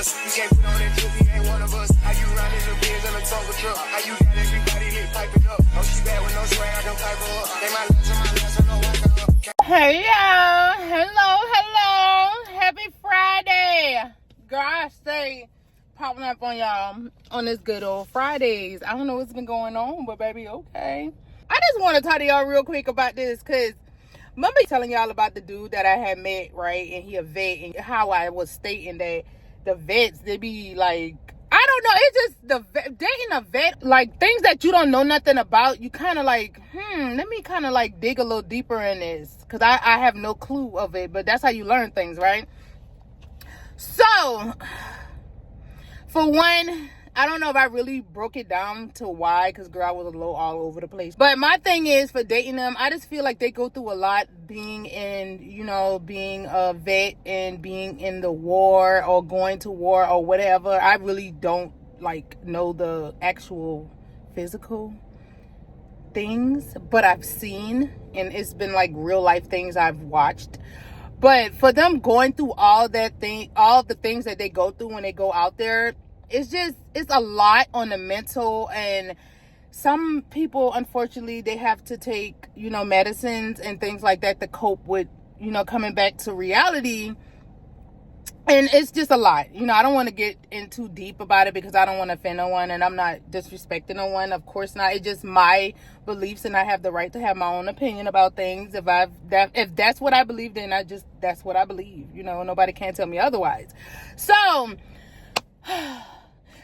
us. You can't put on that drip, he ain't one of us. How you riding the Benz in a Tonka truck? How you got everybody lit piping up? Oh, she bad with no swag, I can pipe her up. They my last, I know I got. Hey y'all, hello, happy Friday. Girl, I stay popping up on y'all on this good old Fridays. I don't know what's been going on, but baby, okay. I just want to talk to y'all real quick about this, because remember telling y'all about the dude that I had met, right? And he a vet, and how I was stating that the vets, they be like, I don't know, it's just dating a vet, like things that you don't know nothing about, you kind of like, let me kind of like dig a little deeper in this, because I have no clue of it, but that's how you learn things, right? So, for one, I don't know if I really broke it down to why, because girl, I was a little all over the place. But my thing is, for dating them, I just feel like they go through a lot being in, you know, being a vet and being in the war or going to war or whatever. I really don't like know the actual physical things, but I've seen, and it's been like real life things I've watched. But for them going through all the things that they go through when they go out there, it's a lot on the mental. And some people, unfortunately, they have to take, you know, medicines and things like that to cope with, you know, coming back to reality. And it's just a lot. You know, I don't want to get in too deep about it because I don't want to offend no one, and I'm not disrespecting no one. Of course not. It's just my beliefs, and I have the right to have my own opinion about things. If that's what I believe, then that's what I believe. You know, nobody can tell me otherwise. So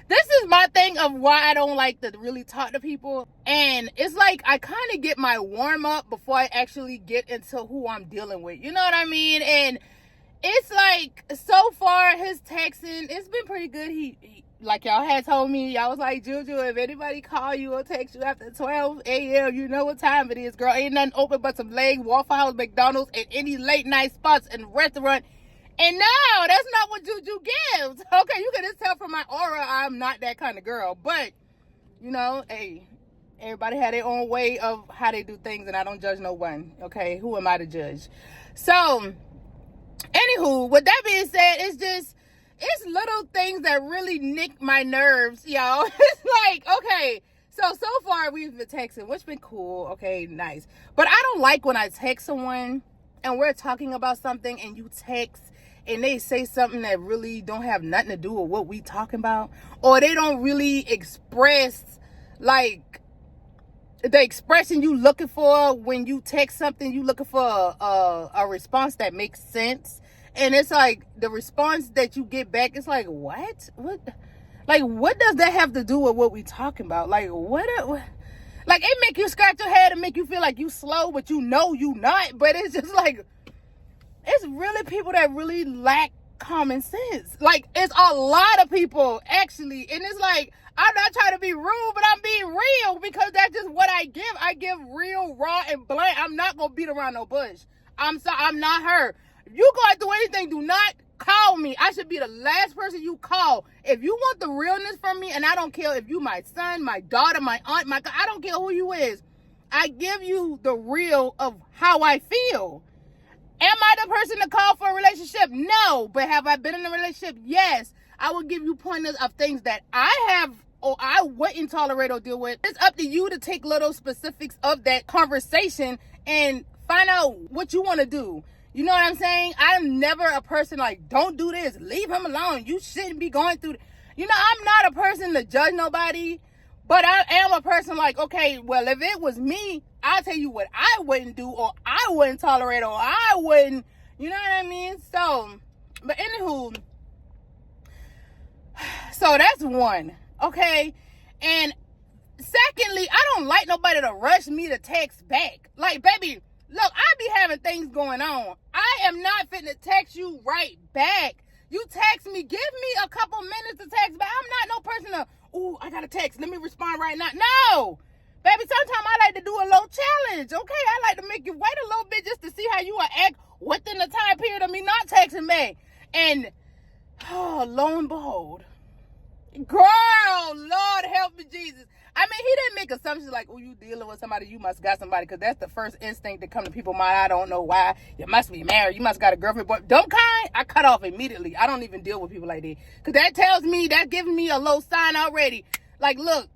this is my thing of why I don't like to really talk to people. And it's like I kind of get my warm up before I actually get into who I'm dealing with. You know what I mean? And it's like, so far, his texting, it's been pretty good. He like y'all had told me, y'all was like, Juju, if anybody call you or text you after 12 a.m., you know what time it is, girl. Ain't nothing open but some legs, Waffle House, McDonald's, and any late night spots and restaurant. And no, that's not what Juju gives. Okay, you can just tell from my aura, I'm not that kind of girl. But, you know, hey, everybody had their own way of how they do things, and I don't judge no one. Okay, who am I to judge? So, anywho, with that being said, it's little things that really nick my nerves, y'all. It's like, okay, so far we've been texting, which been cool. Okay, nice. But I don't like when I text someone and we're talking about something and you text and they say something that really don't have nothing to do with what we talking about, or they don't really express like the expression you looking for. When you text something, you looking for a response that makes sense, and it's like the response that you get back, it's like, what does that have to do with what we talking about? Like, like, it make you scratch your head and make you feel like you slow, but you know you not. But it's just like, it's really people that really lack common sense. Like, it's a lot of people, actually. And it's like, I'm not trying to be rude, but I'm being real, because that's just what I give. I give real, raw, and blunt. I'm not going to beat around no bush. I'm not her. If you going through anything, do not call me. I should be the last person you call. If you want the realness from me, and I don't care if you my son, my daughter, my aunt, I don't care who you is. I give you the real of how I feel. Am I the person to call for a relationship? No. But have I been in a relationship? Yes. I will give you pointers of things that I have or I wouldn't tolerate or deal with. It's up to you to take little specifics of that conversation and find out what you want to do. You know what I'm saying? I'm never a person like, don't do this, leave him alone, you shouldn't be going through. You know, I'm not a person to judge nobody, but I am a person like, okay, well, if it was me, I'll tell you what I wouldn't do, or I wouldn't tolerate, or I wouldn't, you know what I mean? So, but anywho, so that's one, okay? And secondly, I don't like nobody to rush me to text back. Like, baby, look, I be having things going on. I am not fitting to text you right back. You text me, give me a couple minutes to text back. I'm not no person to, ooh, I got to text, let me respond right now. No. Baby, sometimes I like to do a little challenge, okay? I like to make you wait a little bit just to see how you will act within the time period of me not texting back. And, oh, lo and behold, girl, Lord help me, Jesus. I mean, he didn't make assumptions like, oh, you dealing with somebody, you must got somebody, because that's the first instinct that come to people's mind. I don't know why. You must be married. You must got a girlfriend. But don't kind, I cut off immediately. I don't even deal with people like that. Because that tells me, that's giving me a low sign already. Like, look,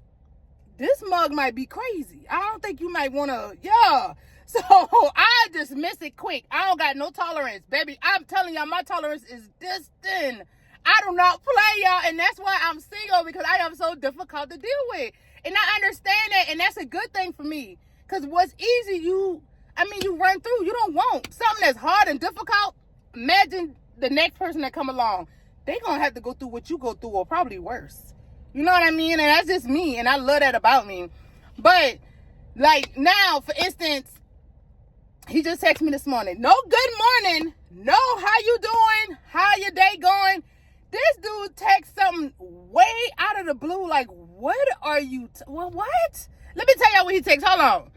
this mug might be crazy. I don't think you might want to, yeah. So I dismiss it quick. I don't got no tolerance, baby. I'm telling y'all, my tolerance is this thin. I do not play, y'all, and that's why I'm single, because I am so difficult to deal with. And I understand that, and that's a good thing for me. Because what's easy, you run through. You don't want something that's hard and difficult. Imagine the next person that come along. They going to have to go through what you go through, or probably worse. You know what I mean? And that's just me, and I love that about me. But, like, now, for instance, he just texted me this morning. No good morning. No, how you doing? How your day going? This dude texts something way out of the blue, like, what are you, what? Let me tell y'all what he texts. Hold on.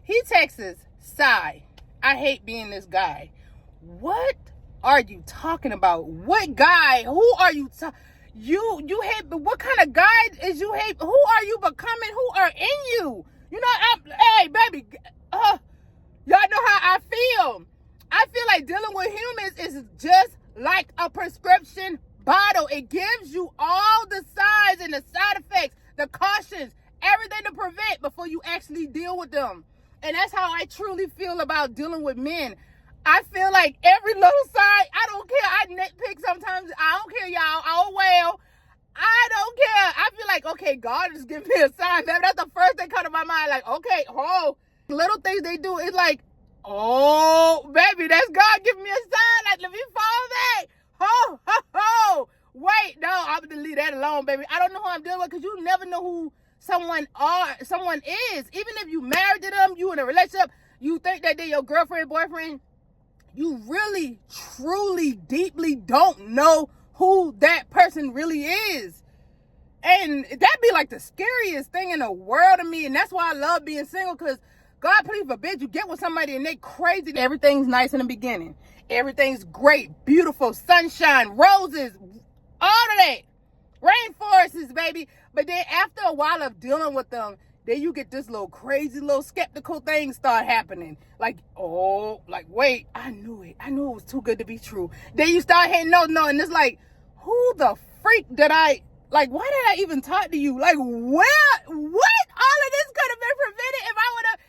He texts, sigh, I hate being this guy. What are you talking about? What guy? Who are you? You hate, but what kind of guy is you hate? Who are you becoming? Who are in you? You know, hey, baby, y'all know how I feel. I feel like dealing with humans is just like a prescription bottle. It gives you all the signs and the side effects, the cautions, everything to prevent before you actually deal with them. And that's how I truly feel about dealing with men. I feel like every little sign, I don't care. I nitpick sometimes. I don't care, y'all. Oh, well. I don't care. I feel like, okay, God is giving me a sign. That's the first thing come to my mind. Like, okay, little things they do is like, oh, baby, that's God giving me a sign. Like, let me follow that. Wait, no, I'm going to leave that alone, baby. I don't know who I'm dealing with, because you never know who someone is. Even if you married to them, you in a relationship, you think that they're your girlfriend, boyfriend, you really, truly, deeply don't know who that person really is. And that'd be like the scariest thing in the world to me. And that's why I love being single, because God, please forbid you get with somebody and they crazy. Everything's nice in the beginning. Everything's great, beautiful, sunshine, roses, all of that. Rainforests, baby. But then after a while of dealing with them, then you get this little crazy, little skeptical thing start happening. Like, wait, I knew it. I knew it was too good to be true. Then you start hitting no, and it's like, who the freak did I, like, why did I even talk to you? Like, what? All of this could have been prevented if I would have.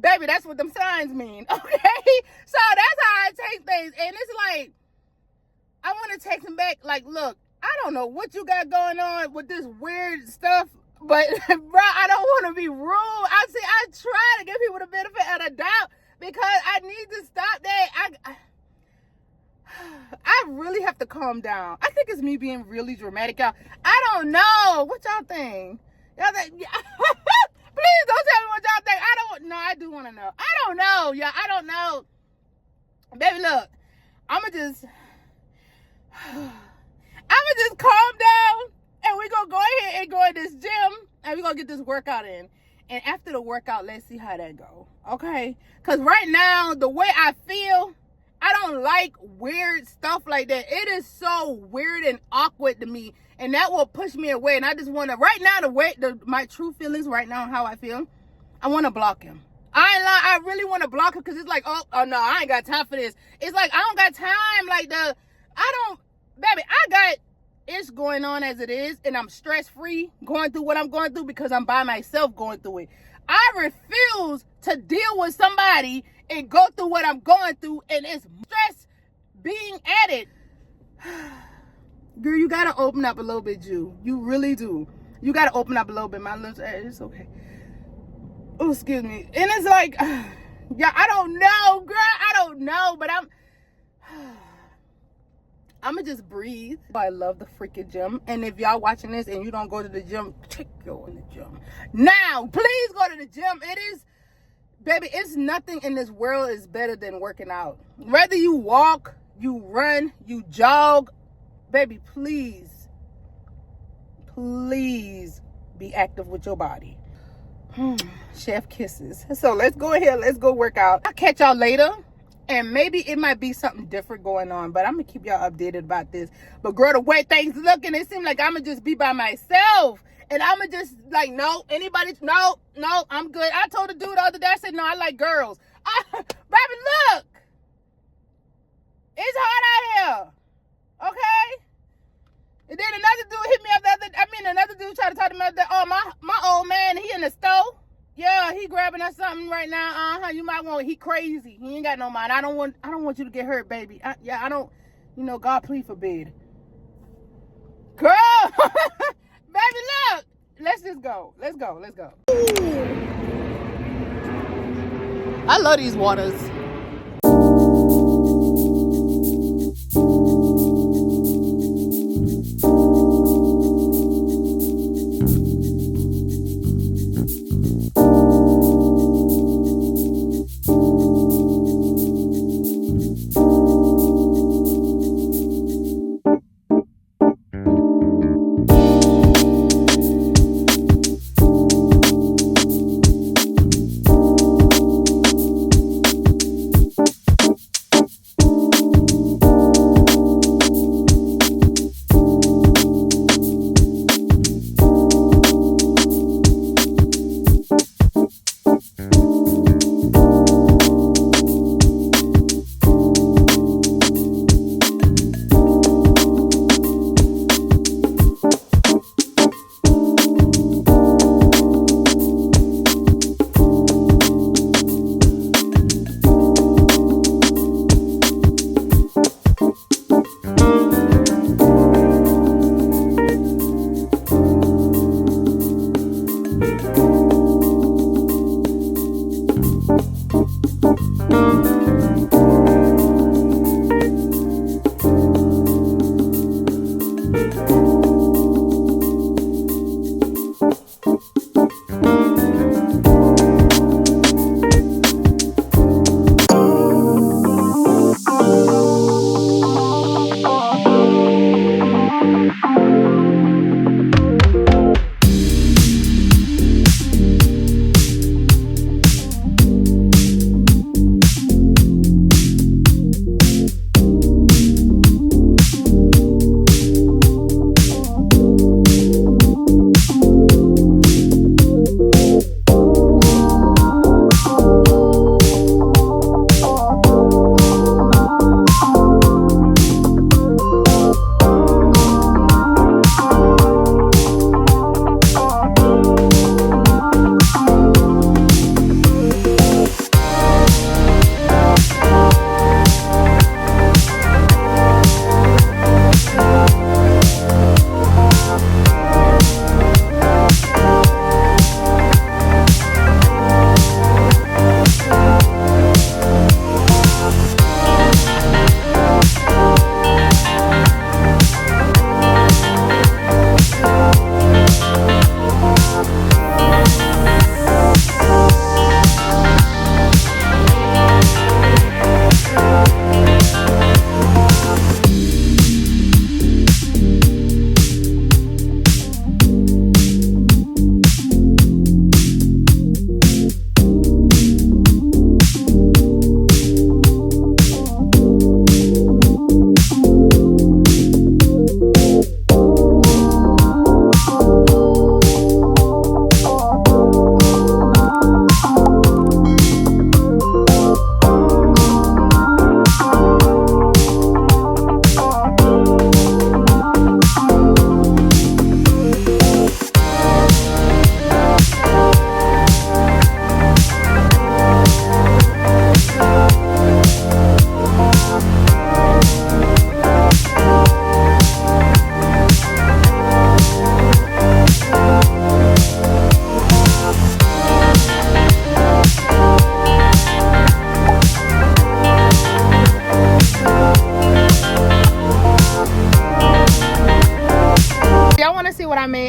Baby, that's what them signs mean, okay? So that's how I take things. And it's like, I want to text him back, like, look, I don't know what you got going on with this weird stuff, but, bro, I don't want to be rude. I try to give people the benefit of the doubt, because I need to stop that. I really have to calm down. I think it's me being really dramatic, y'all. I don't know. What y'all think? Y'all think? Please don't tell me what y'all think. I do want to know. I don't know, y'all. I don't know. Baby, look. I'ma just calm down, and we're going to go ahead and go in this gym, and we're going to get this workout in. And after the workout, let's see how that go. Okay? Because right now, the way I feel, I don't like weird stuff like that. It is so weird and awkward to me, and that will push me away. And I just want to, right now, my true feelings right now, how I feel, I want to block him. I ain't lie, I really want to block him, because it's like, oh no, I ain't got time for this. It's like, I don't got time. Like, baby, I got it's going on as it is, and I'm stress-free going through what I'm going through, because I'm by myself going through it. I refuse to deal with somebody and go through what I'm going through, and it's stress being added. Girl, you gotta open up a little bit, Ju. You really do. You gotta open up a little bit. My lips, it's okay. Oh, excuse me. And it's like, yeah, I don't know, girl. I don't know, but I'ma just breathe. I love the freaking gym. And if y'all watching this and you don't go to the gym, go in the gym. Now, please go to the gym. It is, baby, it's nothing in this world is better than working out. Whether you walk, you run, you jog, baby, please be active with your body. Chef kisses. So let's go ahead. Let's go work out. I'll catch y'all later. And maybe it might be something different going on, but I'm going to keep y'all updated about this. But girl, the way things looking, it seems like I'm going to just be by myself. And I'ma just like, no, I'm good. I told the dude the other day, I said, no, I like girls. Baby, look. It's hot out here. Okay? And then another dude hit me up another dude tried to talk to me about, oh, my old man, he in the store. Yeah, he grabbing us something right now. You might want, he crazy. He ain't got no mind. I don't want you to get hurt, baby. I don't, God please forbid. Girl, baby, look. Let's just go. Let's go. Ooh. I love these waters.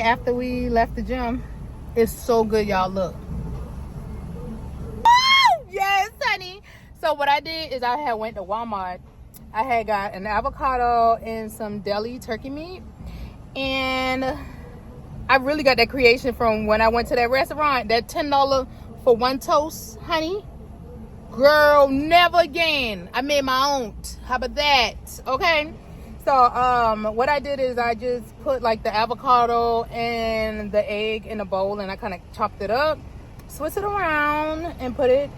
After we left the gym, it's so good, y'all. Look. Oh, yes, honey. So what I did is I had went to Walmart. I had got an avocado and some deli turkey meat, and I really got that creation from when I went to that restaurant. That $10 for one toast, honey. Girl, never again. I made my own. How about that? Okay. So what I did is I just put like the avocado and the egg in a bowl, and I kind of chopped it up, switched it around, and put it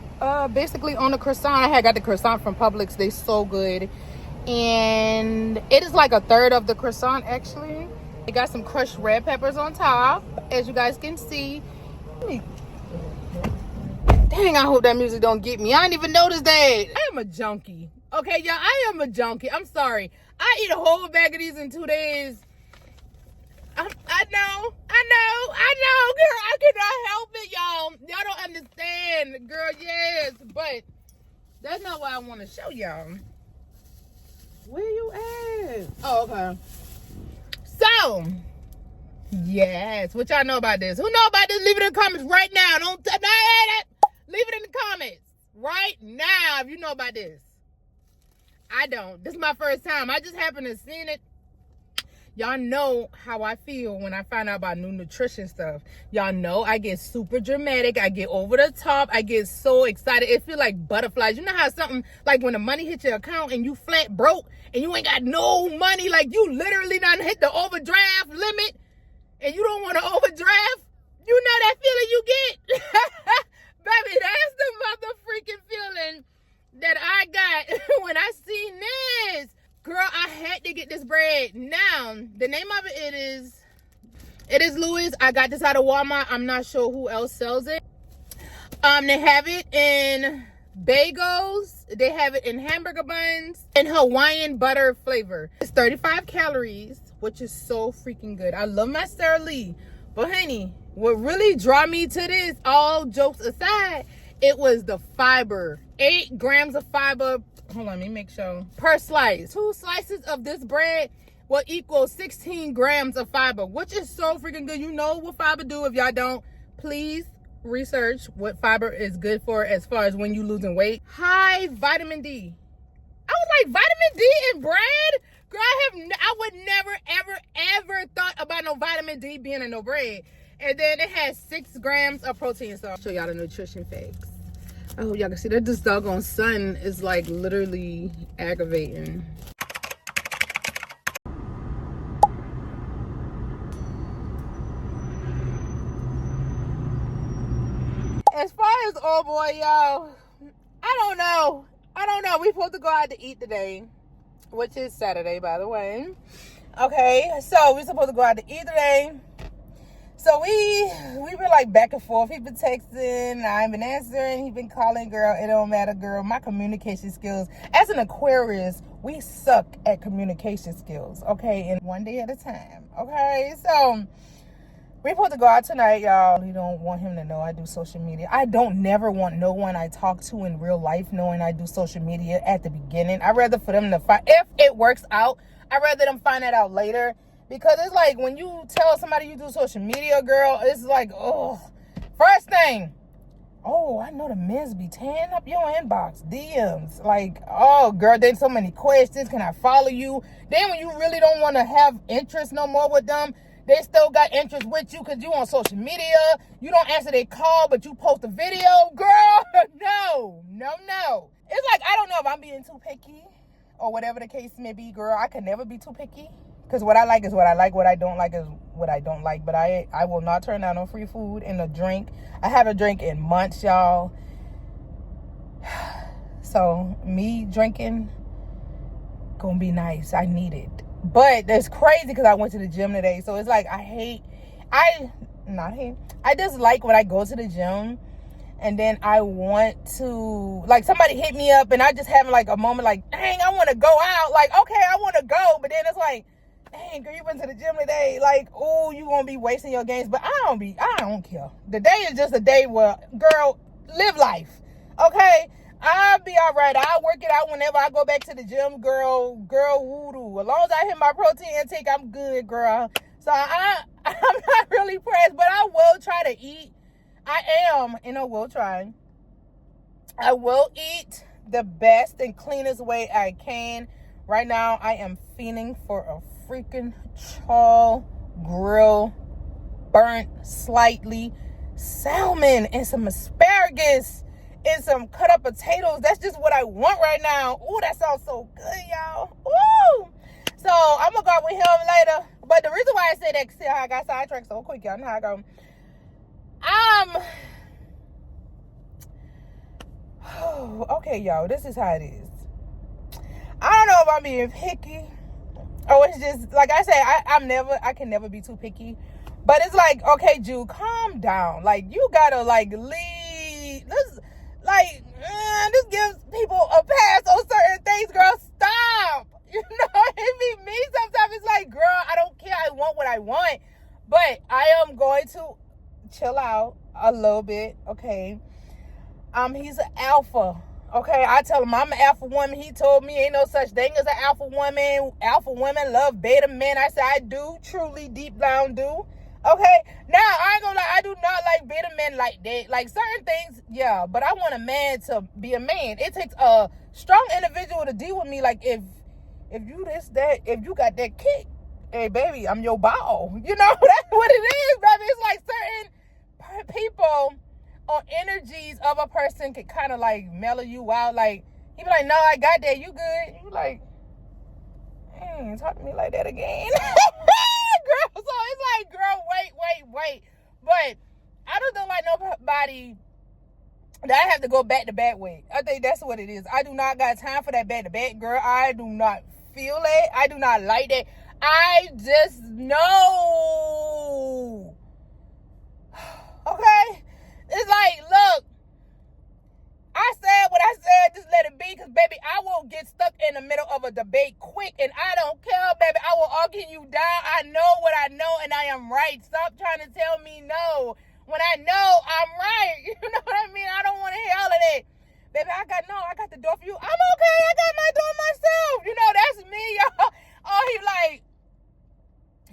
basically on the croissant. I had got the croissant from Publix. They so good, and it is like a third of the croissant actually. It got some crushed red peppers on top, as you guys can see. Dang, I hope that music don't get me. I didn't even notice that. I am a junkie. Okay, y'all, I am a junkie. I'm sorry. I eat a whole bag of these in 2 days. I know. Girl, I cannot help it, y'all. Y'all don't understand. Girl, yes. But that's not what I want to show y'all. Where you at? Oh, okay. So, yes. What y'all know about this? Who know about this? Leave it in the comments right now. Don't leave it in the comments right now if you know about this. I don't. This is my first time. I just happened to see it. Y'all know how I feel when I find out about new nutrition stuff. Y'all know I get super dramatic. I get over the top. I get so excited. It feel like butterflies. You know how something, like when the money hits your account and you flat broke and you ain't got no money, like you literally done hit the overdraft limit and you don't want to overdraft? You know that feeling you get? Baby, that's the mother freaking feeling that I got when I seen this. Girl, I had to get this bread. Now, the name of it is Louis. I got this out of Walmart. I'm not sure who else sells it. They have it in bagels. They have it in hamburger buns and Hawaiian butter flavor. It's 35 calories, which is so freaking good. I love my Sara Lee. But honey, what really draw me to this, all jokes aside, it was the fiber. 8 grams of fiber. Hold on, let me make sure. Per slice. 2 slices of this bread will equal 16 grams of fiber, which is so freaking good. You know what fiber do. If y'all don't, please research what fiber is good for as far as when you losing weight. High vitamin D. I was like, vitamin D in bread? Girl, I would never, ever thought about no vitamin D being in no bread. And then it has 6 grams of protein. So I'll show y'all the nutrition facts. I hope y'all can see that this doggone sun is like literally aggravating. As far as oh boy, y'all, I don't know. We're supposed to go out to eat today, which is Saturday, by the way. Okay, so we're supposed to go out to eat today. So we been like back and forth. He been texting, I ain't been answering. He been calling, girl. It don't matter, girl. My communication skills, as an Aquarius, we suck at communication skills. Okay, and one day at a time. Okay, so we supposed to go out tonight, y'all. We don't want him to know I do social media. I don't never want no one I talk to in real life knowing I do social media at the beginning. I'd rather for them to find, if it works out, I'd rather them find that out later. Because it's like when you tell somebody you do social media, girl, it's like, oh, first thing, oh, I know the men's be tearing up your inbox, DMs. Like, oh, girl, there's so many questions. Can I follow you? Then when you really don't want to have interest no more with them, they still got interest with you because you on social media. You don't answer their call, but you post a video. Girl, no. It's like, I don't know if I'm being too picky or whatever the case may be, girl. I can never be too picky. Because what I like is what I like. What I don't like is what I don't like. But I will not turn down no free food and a drink. I haven't drank in months, y'all. So me drinking gonna be nice. I need it. But that's crazy because I went to the gym today. So it's like I just like when I go to the gym and then I want to, like, somebody hit me up and I just have like a moment like, dang, I want to go out. Like, okay, I want to go. But then it's like, dang, girl, you went to the gym today. Like, oh, you gonna be wasting your gains. But I don't care. The day is just a day where, girl, live life. Okay? I'll be all right. I'll work it out whenever I go back to the gym, girl, voodoo. As long as I hit my protein intake, I'm good, girl. So I'm not really pressed, but I will try to eat. I will eat the best and cleanest way I can. Right now, I am fiending for a freaking char grill, burnt slightly, salmon and some asparagus and some cut up potatoes. That's just what I want right now. Ooh, that sounds so good, y'all. Ooh. So I'm gonna go out with him later. But the reason why I said that, see how I got sidetracked so quick, y'all know how I go. Okay, y'all, this is how it is. I don't know if I'm being picky. Oh, it's just like I say, I can never be too picky. But it's like, okay, Ju, calm down. Like, you gotta like lead. This gives people a pass on certain things, girl. Stop. You know, it be me sometimes. It's like, girl, I don't care. I want what I want. But I am going to chill out a little bit, okay? He's an alpha. Okay, I tell him I'm an alpha woman. He told me ain't no such thing as an alpha woman. Alpha women love beta men. I said I do, truly, deep down do. Okay, now I ain't gonna lie, I do not like beta men like that. Like certain things, yeah, but I want a man to be a man. It takes a strong individual to deal with me. Like if you this, that, if you got that kick, hey baby, I'm your ball. You know, that's what it is, baby. It's like certain people on energies of a person could kind of like mellow you out. Like he be like, no, I got that, you good. You like, ain't talk to me like that again. Girl, so it's like, girl, wait. But I just don't like nobody that I have to go back to back with. I think that's what it is. I do not got time for that back to back, girl. I do not feel it. I do not like that. I just know. Okay? It's like, look, I said what I said, just let it be, because, baby, I will get stuck in the middle of a debate quick, and I don't care, baby. I will argue you down. I know what I know, and I am right. Stop trying to tell me no when I know I'm right. You know what I mean? I don't want to hear all of that. Baby, I got the door for you. I'm okay. I got my door myself. You know, that's me, y'all. Oh, he like,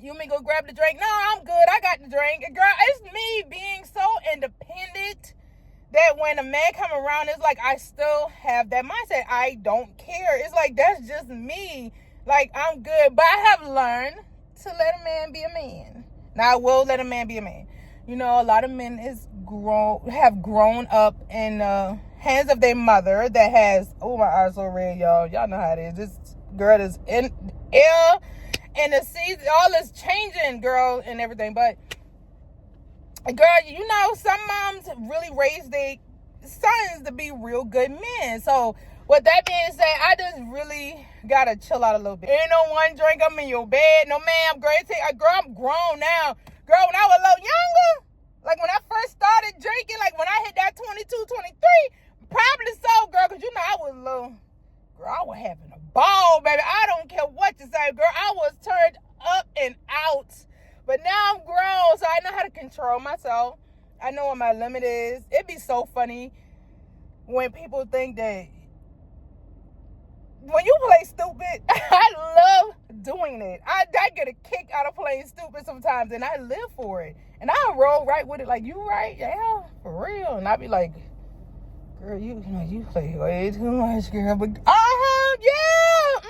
you want me to go grab the drink? No, I'm good. I got the drink. Girl, it's me being so independent that when a man come around, it's like I still have that mindset. I don't care. It's like that's just me. Like I'm good. But I have learned to let a man be a man. Now I will let a man be a man. You know, a lot of men have grown up in the hands of their mother that has, oh, my eyes so red, y'all. Y'all know how it is. This girl is in air and the season, all is changing, girl, and everything. But girl, you know, some moms really raise their sons to be real good men. So, with that being said, I just really gotta chill out a little bit. Ain't no one drink, I'm in your bed. No, ma'am, girl, I'm grown now. Girl, when I was a little younger, like when I first started drinking, like when I hit that 22, 23, probably so, girl, because you know I was a little, girl, I was having a ball, baby. I don't care what you say, girl. I was turned up and out. But now I'm grown, so I know how to control myself. I know what my limit is. It'd be so funny when people think that when you play stupid, I love doing it. I get a kick out of playing stupid sometimes, and I live for it. And I roll right with it, like, you right? Yeah, for real. And I be like, girl, you play way too much, girl. But, yeah.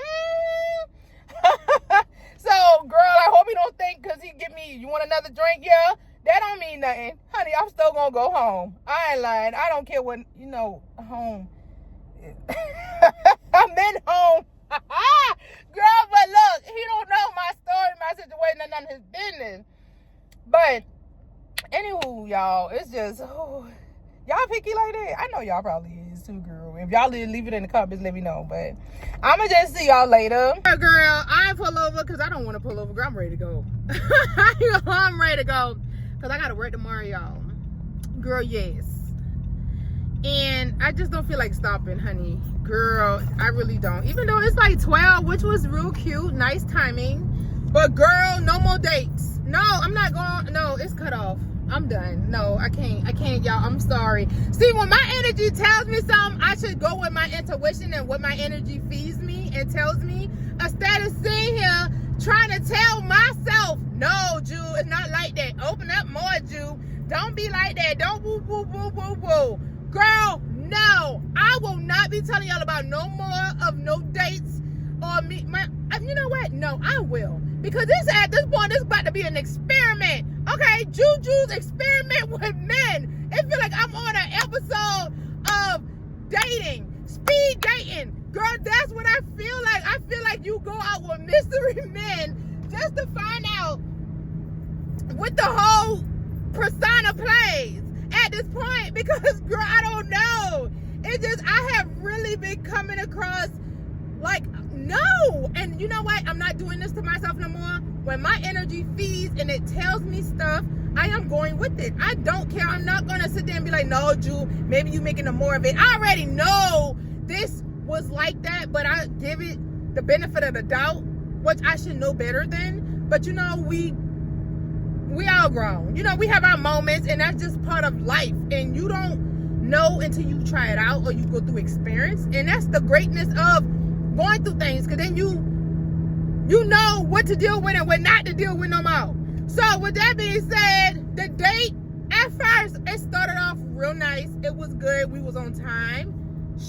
So, girl, I hope you don't think because he give me, you want another drink? Yeah, that don't mean nothing. Honey, I'm still going to go home. I ain't lying. I don't care what, home. I'm in home. Girl, but look, he don't know my story, my situation, and none of his business. But, anywho, y'all, it's just, y'all picky like that? I know y'all probably is too, girl. If y'all leave it in the comments, let me know. But I'ma just see y'all later. Girl, I ain't pull over because I don't want to pull over. Girl, I'm ready to go. I'm ready to go because I got to work tomorrow, y'all. Girl, yes. And I just don't feel like stopping, honey. Girl, I really don't. Even though it's like 12, which was real cute. Nice timing. But girl, no more dates. No, I'm not going. No, it's cut off. I'm done. No, I can't, y'all. I'm sorry. See, when my energy tells me something, I should go with my intuition and what my energy feeds me and tells me. Instead of sitting here trying to tell myself, no, Ju, it's not like that. Open up more, Ju. Don't be like that. Don't woo, woo, woo, woo, woo. Girl, no. I will not be telling y'all about no more of no dates or me. You know what? No, I will. Because at this point, this is about to be an experiment. Okay, Juju's experiment with men. It feel like I'm on an episode of dating, speed dating. Girl, that's what I feel like. I feel like like you go out with mystery men just to find out what the whole persona plays at this point, because girl, I don't know. It's just, I have really been coming across like, no. And you know what? I'm not doing this to myself no more. When my energy feeds and it tells me stuff, I am going with it. I don't care. I'm not going to sit there and be like, no, Ju, maybe you making more of it. I already know this was like that, but I give it the benefit of the doubt, which I should know better than. But you know, we all grown. You know, we have our moments, and that's just part of life. And you don't know until you try it out or you go through experience. And that's the greatness of going through things, because then you know what to deal with and what not to deal with no more. So with that being said, the date, at first, it started off real nice. It was good. We was on time.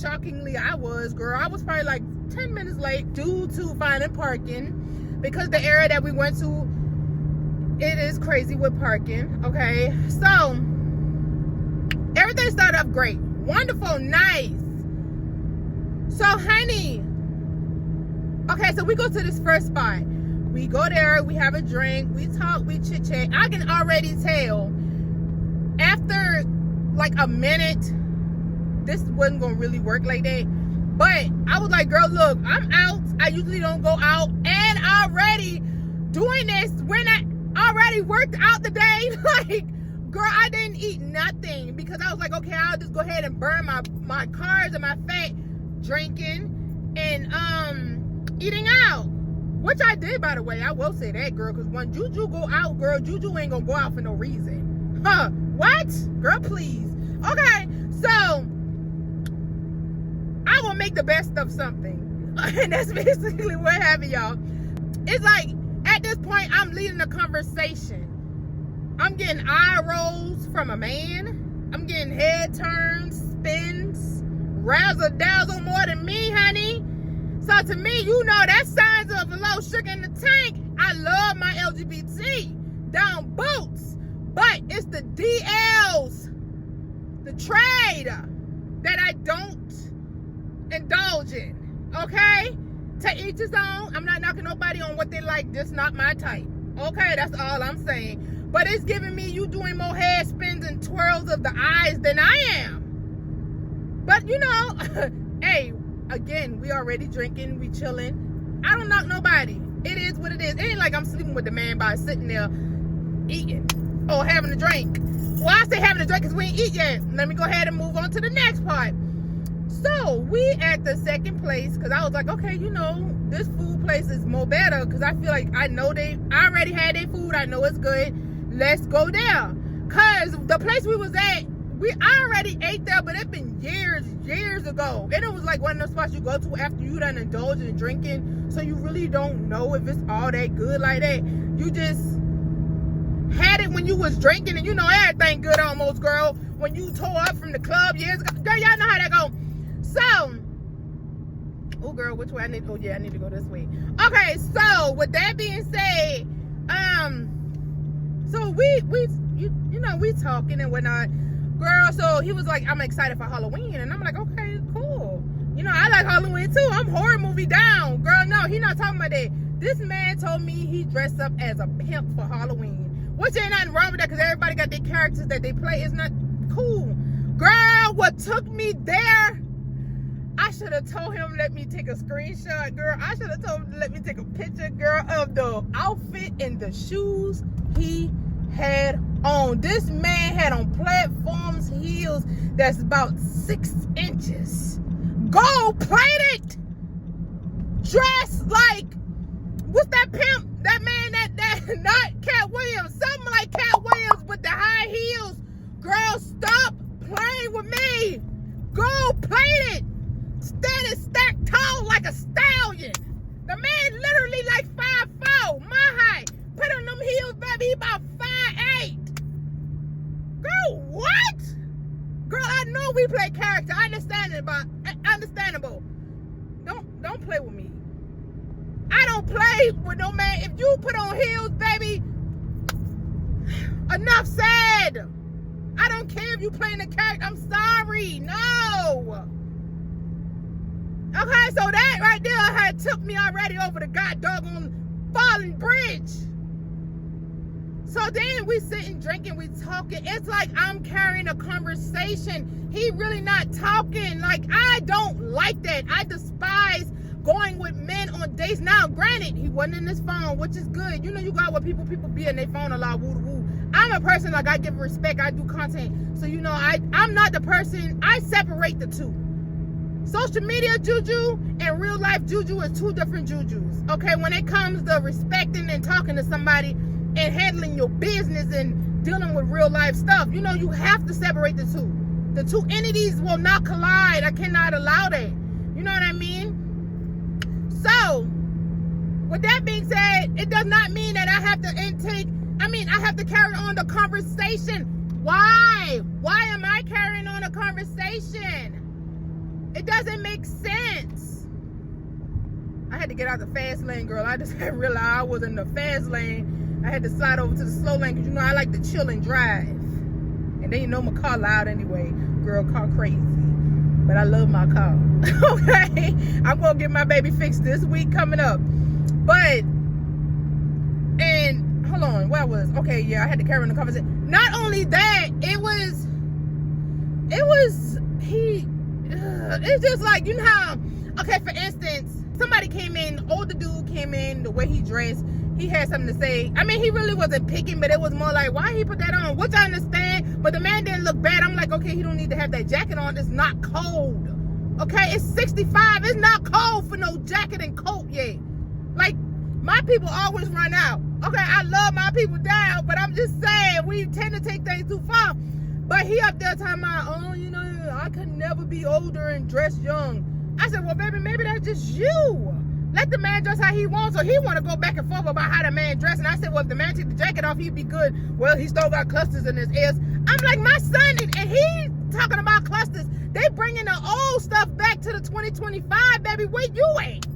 Shockingly, I was, girl. I was probably like 10 minutes late due to finding parking, because the area that we went to, it is crazy with parking, okay? So, everything started off great. Wonderful, nice. So, honey, okay, so we go to this first spot. We go there, we have a drink, we talk, we chit-chat. I can already tell after like a minute, this wasn't gonna really work like that. But I was like, girl, look, I'm out. I usually don't go out. And already doing this when I already worked out the day. Like, girl, I didn't eat nothing, because I was like, okay, I'll just go ahead and burn my carbs and my fat drinking and eating out. Which I did, by the way. I will say that, girl, because when Juju go out, girl, Juju ain't gonna go out for no reason. Huh? What? Girl, please. Okay, so I will make the best of something. And that's basically what happened, y'all. It's like, at this point, I'm leading a conversation. I'm getting eye rolls from a man. I'm getting head turns, spins, razzle dazzle more than me, honey. So to me, you know, that's signs of a low sugar in the tank. I love my LGBT down boots, but it's the DLs, the trade, that I don't indulge in. Okay? To each his own. I'm not knocking nobody on what they like, just not my type. Okay, that's all I'm saying. But it's giving me you doing more head spins and twirls of the eyes than I am. But you know, hey, again, we already drinking, we chilling. I don't knock nobody. It is what it is. It ain't like I'm sleeping with the man by sitting there eating or having a drink. Well, I say having a drink because we ain't eat yet. Let me go ahead and move on to the next part. So we at the second place, because I was like, okay, you know, this food place is more better, because I feel like I already had their food. I know it's good. Let's go there. Because the place we was at, I already ate there, but it's been years ago. And it was like one of those spots you go to after you done indulged in drinking. So you really don't know if it's all that good like that. You just had it when you was drinking, and you know everything good almost, girl. When you tore up from the club years ago. Girl, y'all know how that go. So, oh girl, which way I need? Oh yeah, I need to go this way. Okay, so with that being said, so we talking and whatnot, girl. So he was like, I'm excited for Halloween, and I'm like, okay, cool. You know, I like Halloween too. I'm horror movie down, girl. No, he not talking about that. This man told me he dressed up as a pimp for Halloween, which ain't nothing wrong with that, because everybody got their characters that they play. It's not cool, girl. What took me there? I should have told him, let me take a screenshot, girl. I should have told him to let me take a picture, girl, of the outfit and the shoes he had on. This man had on platforms heels that's about 6 inches. Gold-plated. Dressed like, what's that pimp? That man that not Cat Williams. Something like Cat Williams with the high heels. Girl, stop playing with me. Gold-plated. Standing stacked tall like a stallion. The man literally like 5'4", my height. Put on them heels, baby, he about 5'8". Girl, what? Girl, I know we play character. Understandable. Don't play with me. I don't play with no man. If you put on heels, baby, enough said. I don't care if you playing a character. I'm sorry. No. Okay, so that right there had took me already over the god doggone falling bridge. So then we sitting drinking, we talking. It's like I'm carrying a conversation. He really not talking. Like, I don't like that. I despise going with men on dates. Now, granted, he wasn't in his phone, which is good. You know, you got what people be in their phone a lot, woo woo. I'm a person, like, I give respect, I do content. So, you know, I'm not the person, I separate the two. Social media Juju and real life Juju is two different Jujus. Okay, when it comes to respecting and talking to somebody and handling your business and dealing with real life stuff, you know, you have to separate the two. The two entities will not collide. I cannot allow that. You know what I mean? So, with that being said, it does not mean that I have to I have to carry on the conversation. Why? Why am I carrying on a conversation? It doesn't make sense. I had to get out the fast lane, girl. I just realized I was in the fast lane. I had to slide over to the slow lane because, you know, I like to chill and drive. And then, you know, my car loud anyway. Girl, car crazy. But I love my car. Okay? I'm going to get my baby fixed this week coming up. But, and, hold on, where I was? Okay, yeah, I had to carry on the conversation. Not only that, it's just like, you know how, okay, for instance, somebody came in, older dude came in, the way he dressed, he had something to say. I mean, he really wasn't picking, but it was more like, why he put that on? Which I understand, but the man didn't look bad. I'm like, okay, he don't need to have that jacket on. It's not cold. Okay, it's 65. It's not cold for no jacket and coat yet. Like, my people always run out. Okay, I love my people down, but I'm just saying, we tend to take things too far. But he up there talking about, oh, you know, I could never be older and dress young. I said, well, baby, maybe that's just you. Let the man dress how he wants, or he want to go back and forth about how the man dress. And I said, well, if the man took the jacket off, he'd be good. Well, he still got clusters in his ears. I'm like, my son, and he talking about clusters. They bringing the old stuff back to the 2025, baby. Where you at?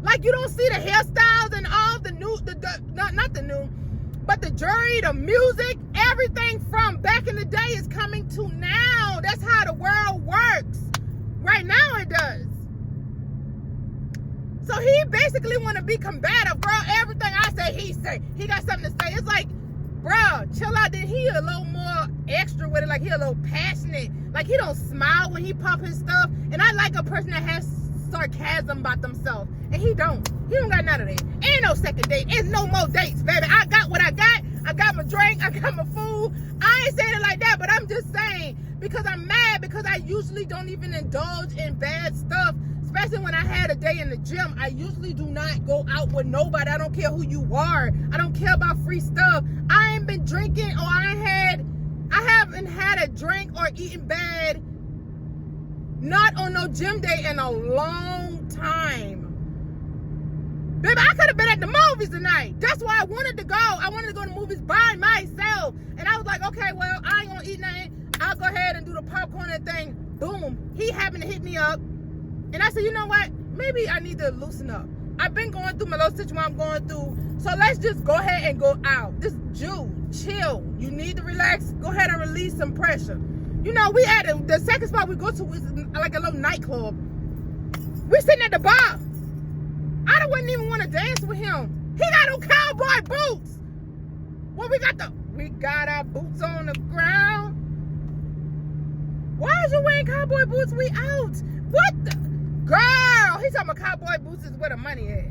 Like, you don't see the hairstyles and all the new, not the new, but the jewelry, the music, everything from back in the day is coming to now. That's how the world works. Right now it does. So he basically want to be combative, bro. Everything I say, he say. He got something to say. It's like, bro, chill out. Then he a little more extra with it. Like, he a little passionate. Like, he don't smile when he pop his stuff. And I like a person that has sarcasm about themselves. And he don't. He don't got none of that. Ain't no second date. Ain't no more dates, baby. I got what I got. I got my drink. I got my food. I ain't saying it like that, but I'm just saying, because I'm mad, because I usually don't even indulge in bad stuff. Especially when I had a day in the gym. I usually do not go out with nobody. I don't care who you are. I don't care about free stuff. I ain't been drinking, or I haven't had a drink or eaten bad, not on no gym day, in a long time. Baby, I could have been at the movies tonight. That's why I wanted to go. I wanted to go to the movies by myself. And I was like, okay, well, I ain't gonna eat nothing. I'll go ahead and do the popcorn and thing. Boom. He happened to hit me up. And I said, you know what? Maybe I need to loosen up. I've been going through my little situation I'm going through. So let's just go ahead and go out. Just chill. You need to relax. Go ahead and release some pressure. You know, we at the second spot we go to is like a little nightclub. We're sitting at the bar. I wouldn't even want to dance with him. He got on cowboy boots. Well, we got our boots on the ground. Why is you wearing cowboy boots? We out. What the? Girl, he talking about cowboy boots is where the money at.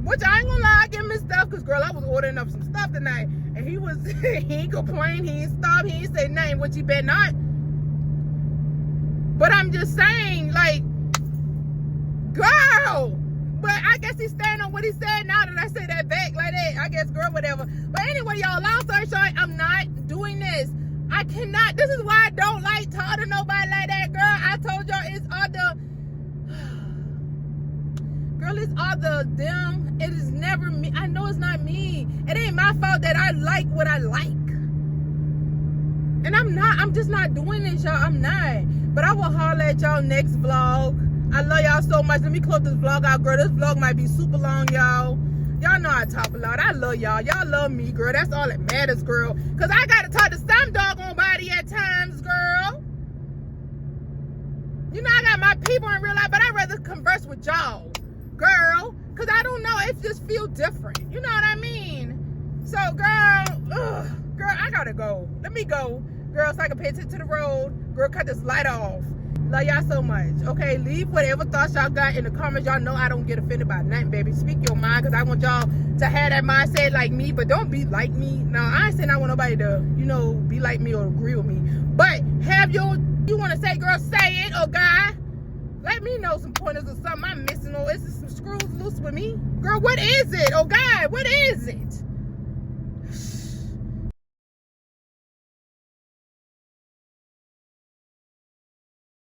Which I ain't gonna lie, I give him his stuff, because, girl, I was ordering up some stuff tonight. And he ain't complain, he ain't stop, he ain't say nothing, which he better not. But I'm just saying, like, girl. But I guess he's standing on what he said now that I say that back like that. I guess, girl, whatever. But anyway, y'all, long story short, I'm not doing this. I cannot. This is why I don't like talking to nobody like that, girl. I told y'all it's other. Girl, it's other them. It is never me. I know it's not me. It ain't my fault that I like what I like. And I'm just not doing this, y'all. I'm not. But I will holler at y'all next vlog. I love y'all so much. Let me close this vlog out, girl. This vlog might be super long, y'all. Y'all know I talk a lot. I love y'all. Y'all love me, girl. That's all that matters, girl. Because I got to talk to some doggone body at times, girl. You know, I got my people in real life, but I'd rather converse with y'all, girl. Because I don't know, it just feels different. You know what I mean? So, girl, I gotta go. Let me go, girl, so I can pay attention to the road. Girl, cut this light off. Love y'all so much. Okay, leave whatever thoughts y'all got in the comments. Y'all know I don't get offended by nothing, baby. Speak your mind, because I want y'all to have that mindset like me, but don't be like me. Now, I ain't saying I want nobody to, you know, be like me or agree with me. But have you want to say, girl, say it, or guy, let me know some pointers or something I'm missing, or is there some screws loose with me? Girl, what is it? Oh, guy, what is it?